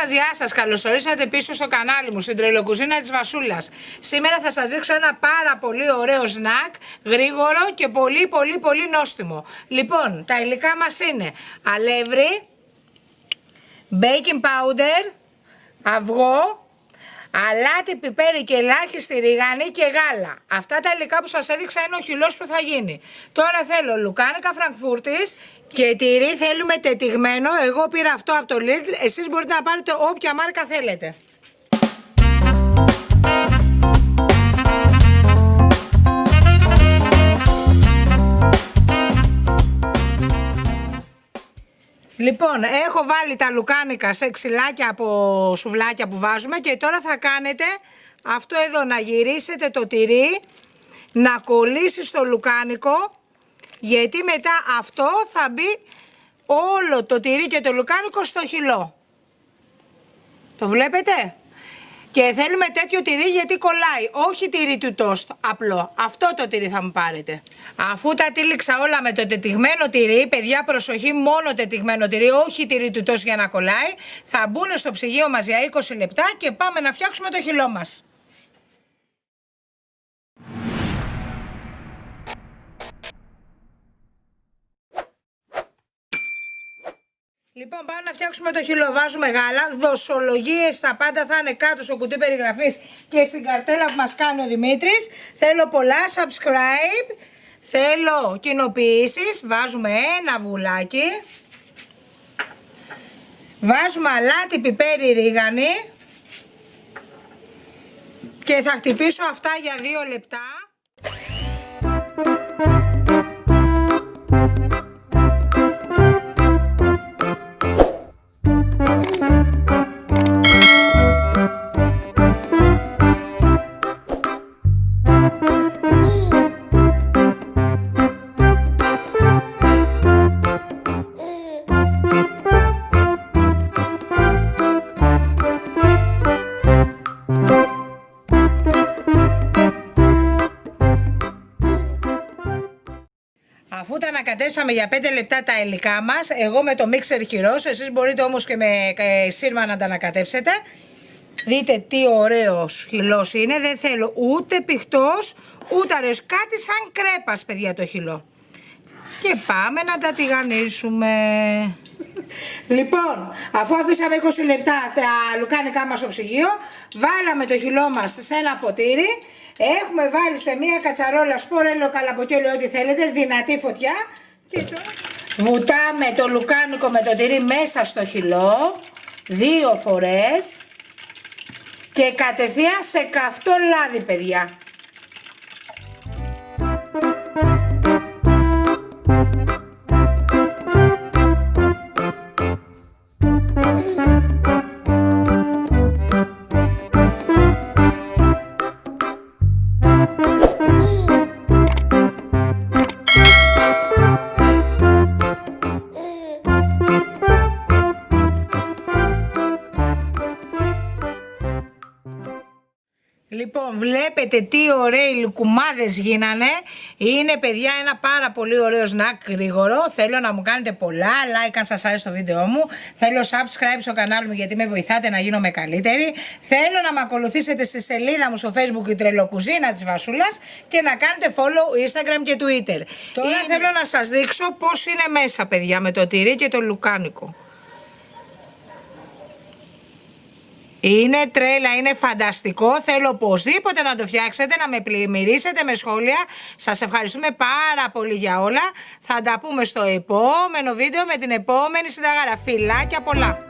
γεια σας, καλώς ορίσατε πίσω στο κανάλι μου, στην τρελοκουζίνα της Βασούλας. Σήμερα θα σας δείξω ένα πάρα πολύ ωραίο σνακ, γρήγορο και πολύ νόστιμο. Λοιπόν, τα υλικά μας είναι αλεύρι, baking powder, αυγό, αλάτι, πιπέρι και ελάχιστη ρίγανη και γάλα. Αυτά τα υλικά που σας έδειξα είναι ο χυλός που θα γίνει. Τώρα θέλω λουκάνικα φραγκφούρτης και τυρί θέλουμε τετιγμένο. Εγώ πήρα αυτό από το Lidl, εσείς μπορείτε να πάρετε όποια μάρκα θέλετε. Λοιπόν, έχω βάλει τα λουκάνικα σε ξυλάκια από σουβλάκια που βάζουμε και τώρα θα κάνετε αυτό εδώ, να γυρίσετε το τυρί, να κολλήσει στο λουκάνικο, γιατί μετά αυτό θα μπει όλο το τυρί και το λουκάνικο στο χυλό. Το βλέπετε? Και θέλουμε τέτοιο τυρί γιατί κολλάει, όχι τυρί του τόστ απλό. Αυτό το τυρί θα μου πάρετε. Αφού τα τύλιξα όλα με το τετιγμένο τυρί, παιδιά προσοχή, μόνο τετιγμένο τυρί, όχι τυρί του τόστ για να κολλάει, θα μπουν στο ψυγείο μας για 20 λεπτά και πάμε να φτιάξουμε το χυλό μας. Λοιπόν, πάμε να φτιάξουμε το χυλό. Βάζουμε γάλα, δοσολογίες, τα πάντα θα είναι κάτω στο κουτί περιγραφής και στην καρτέλα που μας κάνει ο Δημήτρης. Θέλω πολλά subscribe, θέλω κοινοποιήσεις, βάζουμε ένα βουλάκι. Βάζουμε αλάτι, πιπέρι, ρίγανη και θα χτυπήσω αυτά για 2 λεπτά. Αφού τα ανακατέψαμε για 5 λεπτά τα υλικά μας, εγώ με το μίξερ χειρός, εσείς μπορείτε όμως και με σύρμα να τα ανακατέψετε. Δείτε τι ωραίος χυλός είναι, δεν θέλω ούτε πηχτός, ούτε αραιός, κάτι σαν κρέπας παιδιά το χυλό. Και πάμε να τα τηγανίσουμε. Λοιπόν, αφού αφήσαμε 20 λεπτά τα λουκάνικά μας στο ψυγείο, βάλαμε το χυλό μας σε ένα ποτήρι. Έχουμε βάλει σε μία κατσαρόλα σπορέλαιο, καλαμποκιόλιο, ό,τι θέλετε, δυνατή φωτιά. Και τώρα βουτάμε το λουκάνικο με το τυρί μέσα στο χυλό 2 φορές και κατευθείαν σε καυτό λάδι, παιδιά. Λοιπόν, βλέπετε τι ωραίοι λουκουμάδες γίνανε. Είναι παιδιά ένα πάρα πολύ ωραίο σνακ γρήγορο. Θέλω να μου κάνετε πολλά like αν σας άρεσε το βίντεο μου. Θέλω subscribe στο κανάλι μου γιατί με βοηθάτε να γίνομαι καλύτερη. Θέλω να με ακολουθήσετε στη σελίδα μου στο Facebook η τρελοκουζίνα της Βασούλας και να κάνετε follow Instagram και Twitter. Τώρα θέλω να σας δείξω πώς είναι μέσα παιδιά με το τυρί και το λουκάνικο. Είναι τρέλα, είναι φανταστικό, θέλω οπωσδήποτε να το φτιάξετε, να με πλημμυρίσετε με σχόλια. Σας ευχαριστούμε πάρα πολύ για όλα. Θα τα πούμε στο επόμενο βίντεο με την επόμενη συνταγάρα. Φιλάκια πολλά!